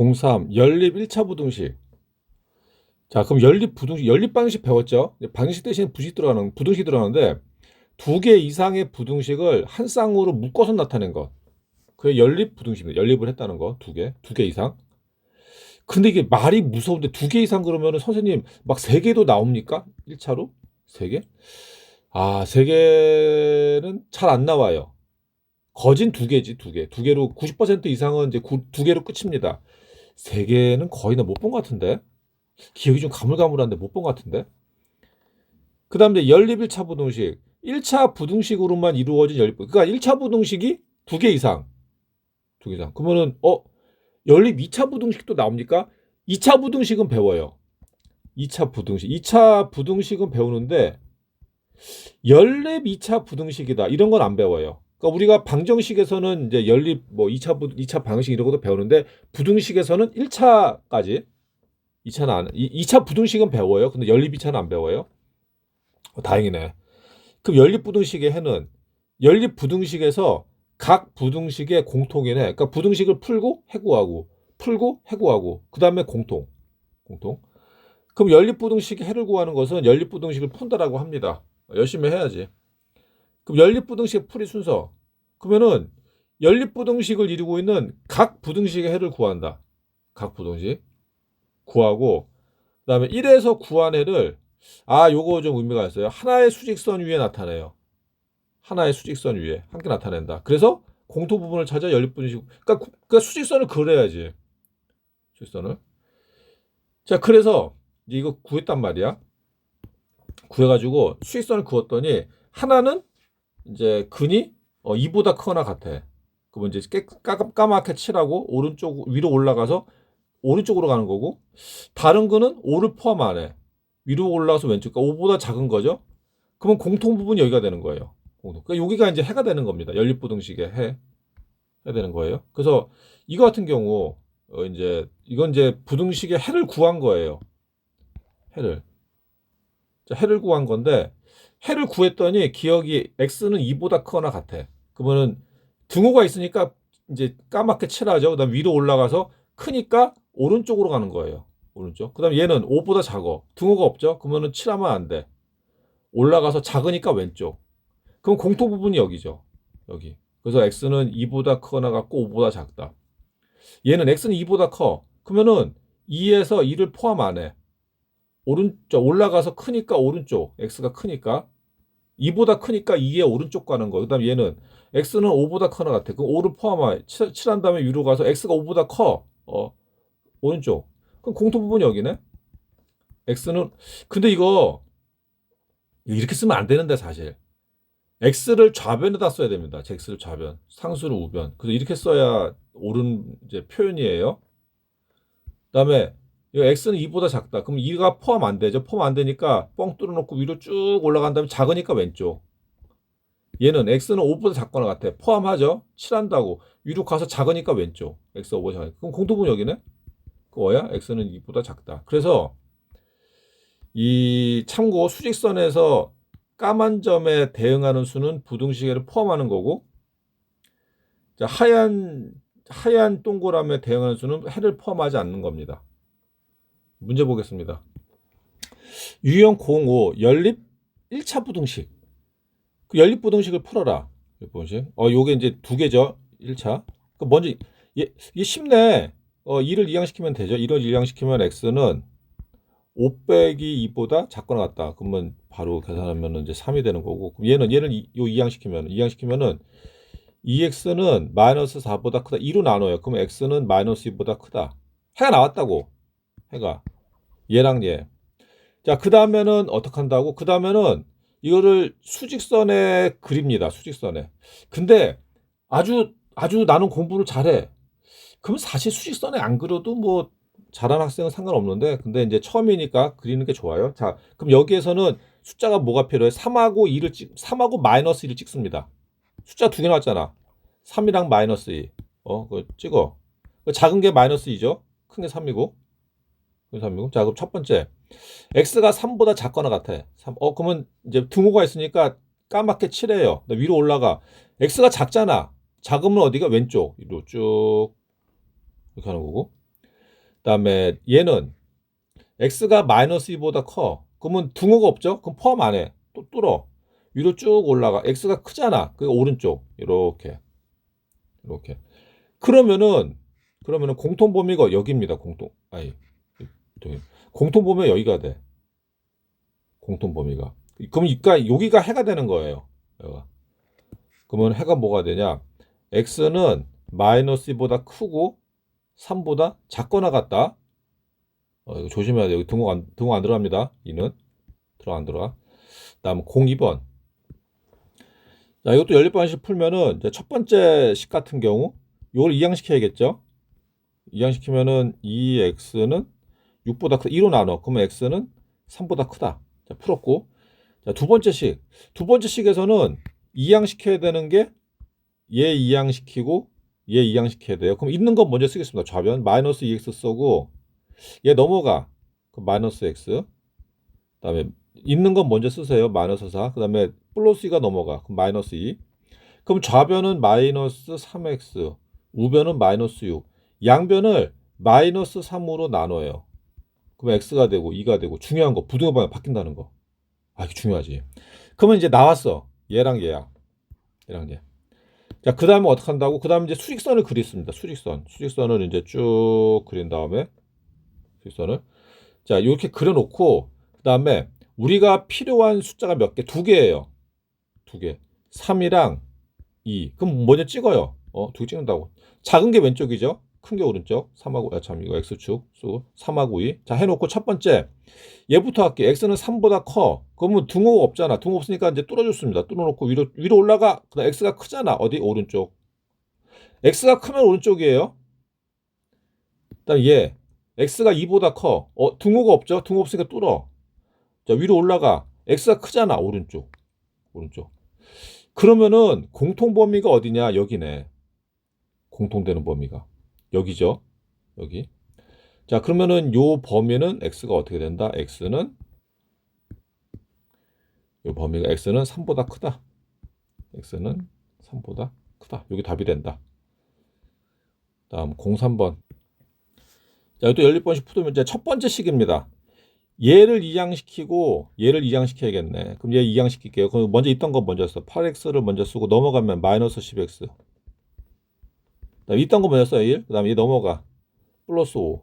03 연립 1차 부등식. 자, 그럼 연립 부등식, 연립 방식 배웠죠? 방식 대신에 부등식 들어가는데 두 개 이상의 부등식을 한 쌍으로 묶어서 나타낸 것. 그게 연립 부등식입니다. 연립을 했다는 거. 두 개 이상. 근데 이게 말이 무서운데 두 개 이상 그러면은 선생님 막 세 개도 나옵니까? 1차로? 세 개? 아, 세 개는 잘 안 나와요. 거진 두 개지, 두 개. 두 개로 90% 이상은 이제 두 개로 끝입니다. 세 개는 거의 나 못 본 것 같은데. 기억이 좀 가물가물한데 못 본 것 같은데. 그 다음에 연립 1차 부등식. 1차 부등식으로만 이루어진 연립. 그러니까 1차 부등식이 두 개 이상. 두 개 이상. 그러면은, 연립 2차 부등식도 나옵니까? 2차 부등식은 배워요. 2차 부등식. 2차 부등식은 배우는데, 연립 2차 부등식이다. 이런 건 안 배워요. 그러니까 우리가 방정식에서는 이제 연립, 2차 방정식 이런 것도 배우는데, 부등식에서는 1차까지, 2차 부등식은 배워요. 근데 연립 2차는 안 배워요. 다행이네. 그럼 연립 부등식의 해는 연립 부등식에서 각 부등식의 공통이네. 그러니까 부등식을 풀고 해구하고 풀고 해구하고 그 다음에 공통. 그럼 연립 부등식의 해를 구하는 것은 연립 부등식을 푼다라고 합니다. 열심히 해야지. 그럼 연립 부등식 풀이 순서. 그러면은 연립 부등식을 이루고 있는 각 부등식의 해를 구한다. 각 부등식 구하고 그다음에 1에서 구한 해를 요거 좀 의미가 있어요. 하나의 수직선 위에 나타내요. 하나의 수직선 위에 함께 나타낸다. 그래서 공통 부분을 찾아 연립 부등식. 그러니까 수직선을 그려야지. 수직선을. 자, 그래서 이거 구했단 말이야. 구해가지고 수직선을 그었더니 하나는 이제 근이 2보다 크거나 같아. 그러면 이제 까맣게 칠하고 오른쪽 위로 올라가서 오른쪽으로 가는 거고 다른 근은 5를 포함 안 해. 위로 올라가서 왼쪽. 그러니까 5보다 작은 거죠. 그러면 공통 부분이 여기가 되는 거예요. 그러니까 여기가 이제 해가 되는 겁니다. 연립부등식의 해야 되는 거예요. 그래서 이거 같은 경우 이건 이제 부등식의 해를 구한 거예요. 해를. 자, 해를 구한 건데 해를 구했더니 기억이 x는 2보다 크거나 같아. 그러면은 등호가 있으니까 이제 까맣게 칠하죠. 그다음 위로 올라가서 크니까 오른쪽으로 가는 거예요. 오른쪽. 그다음 얘는 5보다 작어. 등호가 없죠. 그러면은 칠하면 안 돼. 올라가서 작으니까 왼쪽. 그럼 공통 부분이 여기죠. 여기. 그래서 x는 2보다 크거나 같고 5보다 작다. 얘는 x는 2보다 커. 그러면은 2에서 2를 포함 안 해. 오른쪽 올라가서 크니까 오른쪽. x가 크니까 2보다 크니까 2의 오른쪽 가는 거. 그다음 얘는 x는 5보다 크거나 같아. 그럼 5를 포함해. 칠한 다음에 위로 가서 x가 5보다 커. 오른쪽. 그럼 공통 부분이 여기네. x는 근데 이거 이렇게 쓰면 안 되는데 사실. x를 좌변에다 써야 됩니다. x를 좌변, 상수를 우변. 그래서 이렇게 써야 옳은 이제 표현이에요. 그다음에 이 x는 2보다 작다. 그럼 2가 포함 안 되죠. 포함 안 되니까 뻥 뚫어놓고 위로 쭉 올라간 다음에 작으니까 왼쪽. 얘는 x는 5보다 작거나 같아. 포함하죠. 칠한다고 위로 가서 작으니까 왼쪽. x가 5보다 작으니까. 그럼 공통분 여기네. 그거야. x는 2보다 작다. 그래서 이 참고 수직선에서 까만 점에 대응하는 수는 부등식을 포함하는 거고 자, 하얀 동그라미에 대응하는 수는 해를 포함하지 않는 겁니다. 문제 보겠습니다. 유형 05 연립 1차 부등식. 그 연립 부등식을 풀어라. 부등식. 요게 이제 두 개죠. 1차. 먼저 이게 쉽네. 2를 이항시키면 되죠. 1을 이항시키면 x는 5 빼기 2보다 작거나 같다. 그러면 바로 계산하면 이제 3이 되는 거고. 그럼 얘는 이항시키면은 2x는 마이너스 4보다 크다. 2로 나눠요. 그럼 x는 마이너스 2보다 크다. 해가 나왔다고. 해가. 얘랑 얘. 자, 그 다음에는 어떻게 한다고? 그 다음에는 이거를 수직선에 그립니다. 수직선에. 근데 아주 나는 공부를 잘해. 그럼 사실 수직선에 안 그려도 뭐 잘하는 학생은 상관없는데 근데 이제 처음이니까 그리는 게 좋아요. 자, 그럼 여기에서는 숫자가 뭐가 필요해? 3하고 마이너스 2를 찍습니다. 숫자 두 개 나왔잖아. 3이랑 마이너스 2. 그거 찍어. 작은 게 마이너스 2죠. 큰 게 3이고. 자, 그럼 첫 번째. x가 3보다 작거나 같아. 3. 그러면 이제 등호가 있으니까 까맣게 칠해요. 위로 올라가. x가 작잖아. 작으면 어디가 왼쪽. 위로 쭉 이렇게 하는 거고. 그다음에 얘는 x가 마이너스 2보다 커. 그러면 등호가 없죠? 그럼 포함 안 해. 또 뚫어. 위로 쭉 올라가. x가 크잖아. 그 오른쪽. 이렇게. 이렇게. 그러면은 공통 범위가 여기입니다. 공통 범위가 여기가 돼. 공통 범위가. 그럼 여기가 해가 되는 거예요. 여기가. 그러면 해가 뭐가 되냐? x는 마이너스 2보다 크고 3보다 작거나 같다. 이거 조심해야 돼요. 여기 등호 안 들어갑니다. 2는 안 들어가. 다음 02번. 자, 이것도 연립방식 풀면은 이제 첫 번째 식 같은 경우 이걸 이항시켜야겠죠. 이항시키면은 2x는 6보다 크다. 2로 나눠. 그러면 x는 3보다 크다. 자, 풀었고. 자, 두 번째 식. 두 번째 식에서는 이항시켜야 되는 게 얘 이항시키고 얘 이항시켜야 돼요. 그럼 있는 건 먼저 쓰겠습니다. 좌변 마이너스 2x 쓰고 얘 넘어가. 그럼 마이너스 x. 그다음에 있는 건 먼저 쓰세요. 마이너스 4. 그다음에 플러스 2가 넘어가. 그럼 마이너스 2. 그럼 좌변은 마이너스 3x. 우변은 마이너스 6. 양변을 마이너스 3으로 나눠요. 그럼 x가 되고 2가 되고 중요한 거 부등호 방향 바뀐다는 거. 이게 중요하지. 그러면 이제 나왔어. 얘랑 얘야. 얘랑 얘. 자, 그 다음에 어떻게 한다고? 그 다음에 이제 수직선을 그리습니다. 수직선을 이제 쭉 그린 다음에 수직선을. 자, 이렇게 그려놓고 그 다음에 우리가 필요한 숫자가 몇 개? 두 개예요. 두 개. 3이랑 2. 그럼 먼저 찍어요. 두 개 찍는다고. 작은 게 왼쪽이죠. 큰 게 오른쪽. 3하고 이거 x축 수 3하고 2. 자, 해놓고 첫 번째 얘부터 할게. x는 3보다 커. 그러면 등호가 없잖아. 등호 없으니까 이제 뚫어줬습니다. 뚫어놓고 위로 올라가. 그다음 x가 크잖아. 어디? 오른쪽. x가 크면 오른쪽이에요. 그다음 얘 x가 2보다 커. 등호가 없죠. 등호 없으니까 뚫어. 자, 위로 올라가. x가 크잖아. 오른쪽. 그러면은 공통 범위가 어디냐? 여기네. 공통되는 범위가 여기죠. 여기. 자, 그러면은 요 범위는 x가 어떻게 된다? 요 범위가 x는 3보다 크다. x는 3보다 크다. 여기 답이 된다. 다음 03번. 자, 또 연립번식 풀면 이제 첫 번째 식입니다. 얘를 이항시키고 얘를 이항시켜야겠네. 그럼 얘 이항시킬게요. 그럼 먼저 있던 거 먼저 써. 8x를 먼저 쓰고 넘어가면 마이너스 10x. 그다음 있던 거 먼저 써. 1. 그다음에 얘 넘어가. 플러스 5.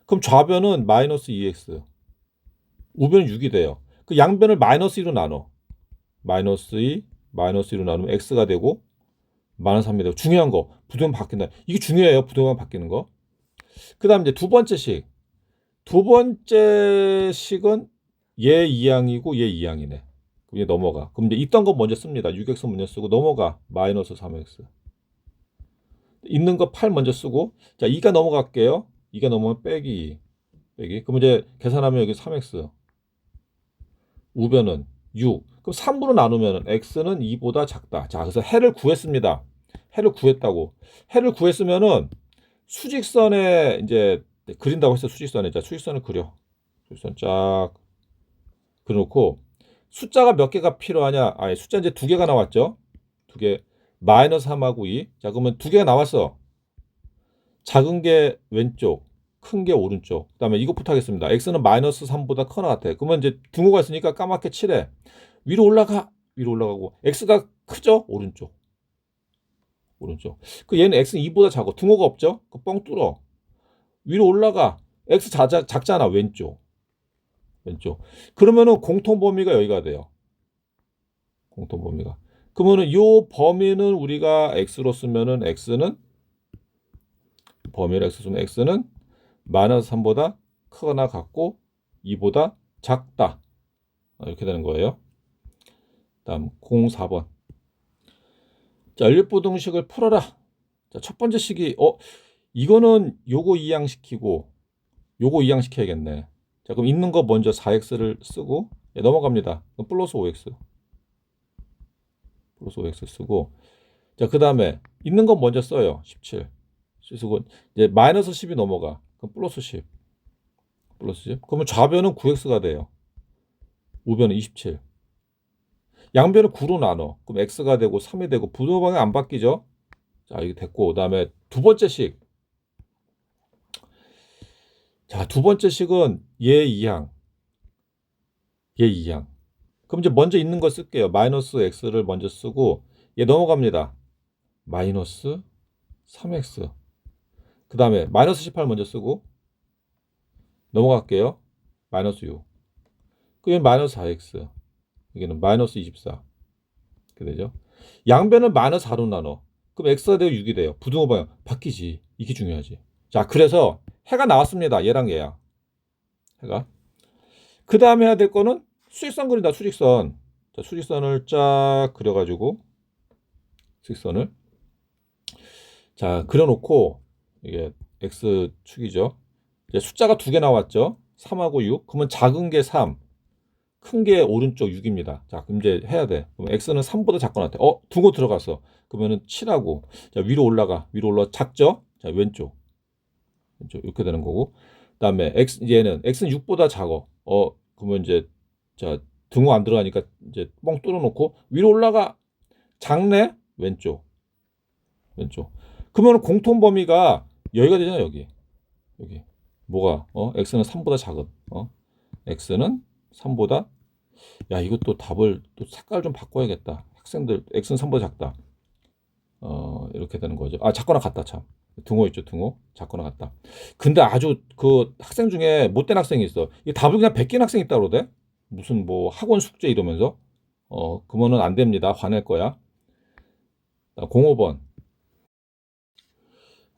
그럼 좌변은 마이너스 2x. 우변은 6이 돼요. 그 양변을 마이너스 2로 나눠. 마이너스 2, 마이너스 2로 나누면 x가 되고 마이너스 3이 되고 중요한 거 부등호 바뀐다. 이게 중요해요. 부등호가 바뀌는 거. 그 다음 이제 두 번째 식. 두 번째 식은 얘 2항이고 얘 2항이네. 그럼 얘 넘어가. 그럼 이제 있던 거 먼저 씁니다. 6x 먼저 쓰고 넘어가. 마이너스 3x. 있는 거 8 먼저 쓰고 자 2가 넘어갈게요. 2가 넘어가면 빼기. 그럼 이제 계산하면 여기 3x. 우변은 6. 그럼 3으로 나누면 x는 2보다 작다. 자, 그래서 해를 구했습니다. 해를 구했다고. 해를 구했으면은 수직선에 이제 그린다고 했어. 수직선에. 자, 수직선을 그려. 수직선 쫙 그려놓고 숫자가 몇 개가 필요하냐? 숫자 이제 두 개가 나왔죠. 두 개. 마이너스 3하고 2. 자, 그러면 두 개가 나왔어. 작은 게 왼쪽, 큰 게 오른쪽. 그다음에 이것부터 하겠습니다. x는 마이너스 3보다 커나 같아. 그러면 이제 등호가 있으니까 까맣게 칠해. 위로 올라가고 x가 크죠? 오른쪽. 그 얘는 x는 2보다 작고 등호가 없죠? 그 뻥 뚫어. 위로 올라가. x 작잖아. 왼쪽. 그러면은 공통 범위가 여기가 돼요. 공통 범위가. 그러면은 요 범위는 우리가 x로 쓰면은 범위를 x 쓰면 x는 마이너스 3보다 크거나 같고 2보다 작다. 이렇게 되는 거예요. 다음 04번. 자, 연립부등식을 풀어라. 자, 첫 번째 식이 이거는 요거 이항시키고 요거 이항시켜야겠네. 자, 그럼 있는 거 먼저 4x를 쓰고 넘어갑니다. 그럼 플러스 5x. 쓰고 자, 그다음에 있는 거 먼저 써요. 17. 쓰고 이제 마이너스 10이 넘어가. 그럼 플러스 10. 그러면 좌변은 9x가 돼요. 우변은 27. 양변을 9로 나눠. 그럼 x가 되고 3이 되고 부등호 방향 안 바뀌죠? 자, 이게 됐고 그다음에 두 번째 식. 자, 두 번째 식은 얘 이항. 얘 이항. 그럼 이제 먼저 있는 거 쓸게요. 마이너스 x를 먼저 쓰고 얘 넘어갑니다. 마이너스 3x. 그 다음에 마이너스 18 먼저 쓰고 넘어갈게요. 마이너스 6. 그게 마이너스 4x. 여기는 마이너스 24. 이렇게 되죠. 양변을 마이너스 4로 나눠. 그럼 x가 되고 6이 돼요. 부등호 방향 바뀌지. 이게 중요하지. 자, 그래서 해가 나왔습니다. 얘랑 얘야. 해가. 그 다음에 해야 될 거는 수직선 그린다. 수직선. 자, 수직선을 쫙 그려가지고 수직선을 자 그려놓고 이게 x축이죠. 이제 숫자가 두 개 나왔죠. 3하고 6. 그러면 작은 게 3, 큰 게 오른쪽 6입니다. 자, 그럼 이제 해야 돼. 그럼 x는 3보다 작거나 같아. 등호 들어갔어. 그러면은 7하고 자 위로 올라가. 작죠? 자 왼쪽 이렇게 되는 거고. 그다음에 얘는 x는 6보다 작어. 그러면 이제 자 등호 안 들어가니까 이제 뻥 뚫어놓고 위로 올라가. 작네. 왼쪽. 그러면 공통 범위가 여기가 되잖아. 여기 뭐가 x는 3보다 작은 x는 3보다 야 이것도 답을 또 색깔 좀 바꿔야겠다. 학생들 x는 3보다 작다. 이렇게 되는 거죠. 작거나 같다. 참 등호 있죠. 등호 작거나 같다. 근데 아주 그 학생 중에 못된 학생이 있어. 이 답을 그냥 베낀 학생이 있다 그러대. 무슨 뭐 학원 숙제 이러면서 그러면은 안 됩니다. 화낼 거야. 05번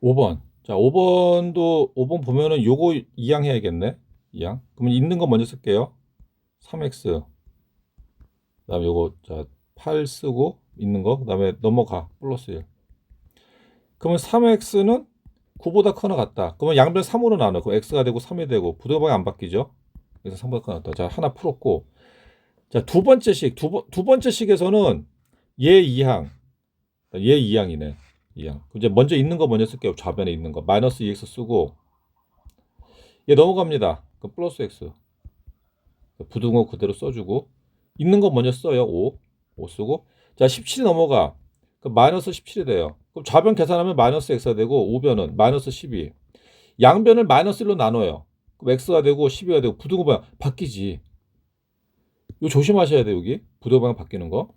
5번. 자, 5번 보면은 요거 이항 해야겠네. 이항. 그러면 있는 거 먼저 쓸게요. 3x. 그다음에 요거 자, 8 쓰고 있는 거. 그다음에 넘어가. 플러스 1. 그러면 3x는 9보다 커나 같다. 그러면 양변 3으로 나눠. 그럼 x가 되고 3이 되고 부등호 방향 안 바뀌죠? 그래서 3보다 커나 같다. 자, 하나 풀었고. 자, 두 번째 식에서는 얘 이항. 얘 이항이네. 이항. 이제 먼저 있는 거 먼저 쓸게요. 좌변에 있는 거. 마이너스 2x 쓰고 얘 넘어갑니다. 그 플러스 x. 부등호 그대로 써주고 있는 거 먼저 써요. 5 쓰고 자 17이 넘어가. 그 마이너스 17이 돼요. 그럼 좌변 계산하면 마이너스 x가 되고 우변은 마이너스 12. 양변을 마이너스 1로 나눠요. 그럼 x가 되고 12가 되고 부등호 방향 바뀌지. 이거 조심하셔야 돼요. 여기 부등호 방향 바뀌는 거.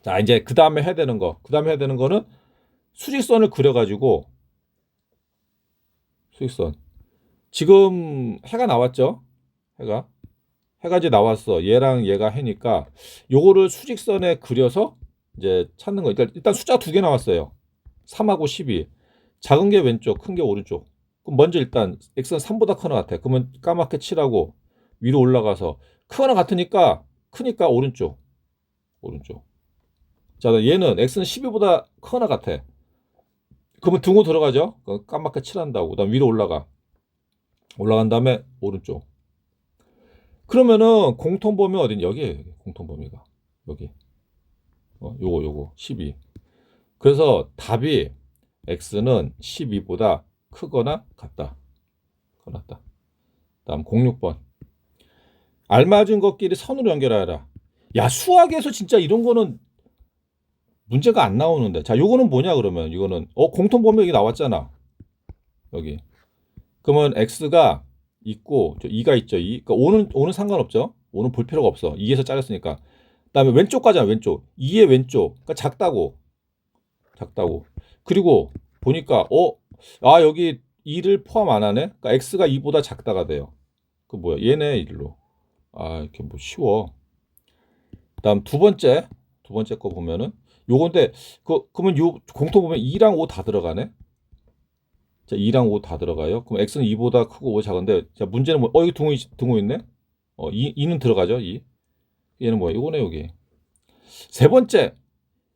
자 이제 그 다음에 해야 되는 거는 수직선을 그려가지고 수직선 지금 해가 나왔죠. 해가 이제 나왔어. 얘랑 얘가 해니까 요거를 수직선에 그려서 이제 찾는 거. 일단 숫자 두 개 나왔어요. 3하고 12. 작은 게 왼쪽, 큰 게 오른쪽. 그럼 먼저 일단 x는 3보다 커나 같아. 그러면 까맣게 칠하고 위로 올라가서 크거나 같으니까 크니까 오른쪽. 자, 얘는 x는 12보다 커나 같아. 그러면 등호 들어가죠. 까맣게 칠한다고. 그다음 위로 올라간 다음에 오른쪽. 그러면은 공통범위 어딘 여기에 공통범위가 여기 요거 12. 그래서 답이 x는 12보다 크거나 같다. 다음 06번. 알맞은 것끼리 선으로 연결하여라. 야 수학에서 진짜 이런 거는 문제가 안 나오는데. 자 요거는 뭐냐 그러면 이거는 공통범위 여기 나왔잖아. 여기. 그러면 x가 있고 저 2가 있죠. 2. 그러니까 5는 상관없죠. 5는 볼 필요가 없어. 2에서 잘랐으니까. 그다음에 왼쪽 가잖아. 왼쪽. 2의 왼쪽. 그러니까 작다고. 그리고 보니까 여기 2를 포함 안 하네. 그러니까 x가 2보다 작다가 돼요. 그 뭐야? 얘네 1로. 이렇게 뭐 쉬워. 그다음 두 번째 거 보면은 요건데 그러면 요 공통 보면 2랑 5 다 들어가네. 자, 2랑 5 다 들어가요. 그럼 x는 2보다 크고 5 작은데 자, 문제는 뭐 여기 등호 있네. 2는 들어가죠. 2. 얘는 뭐야? 이거네 여기. 세 번째.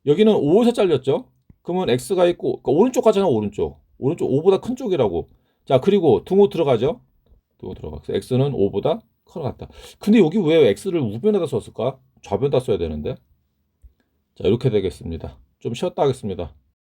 여기는 5에서 잘렸죠. 그러면 x가 있고 그러니까 오른쪽 가잖아. 오른쪽 5보다 큰 쪽이라고. 자, 그리고 등호 들어가죠. 등호 들어가. 그래서 x는 5보다 커나 같다. 근데 여기 왜 x를 우변에다 썼을까? 좌변에다 써야 되는데. 자, 이렇게 되겠습니다. 좀 쉬었다 하겠습니다.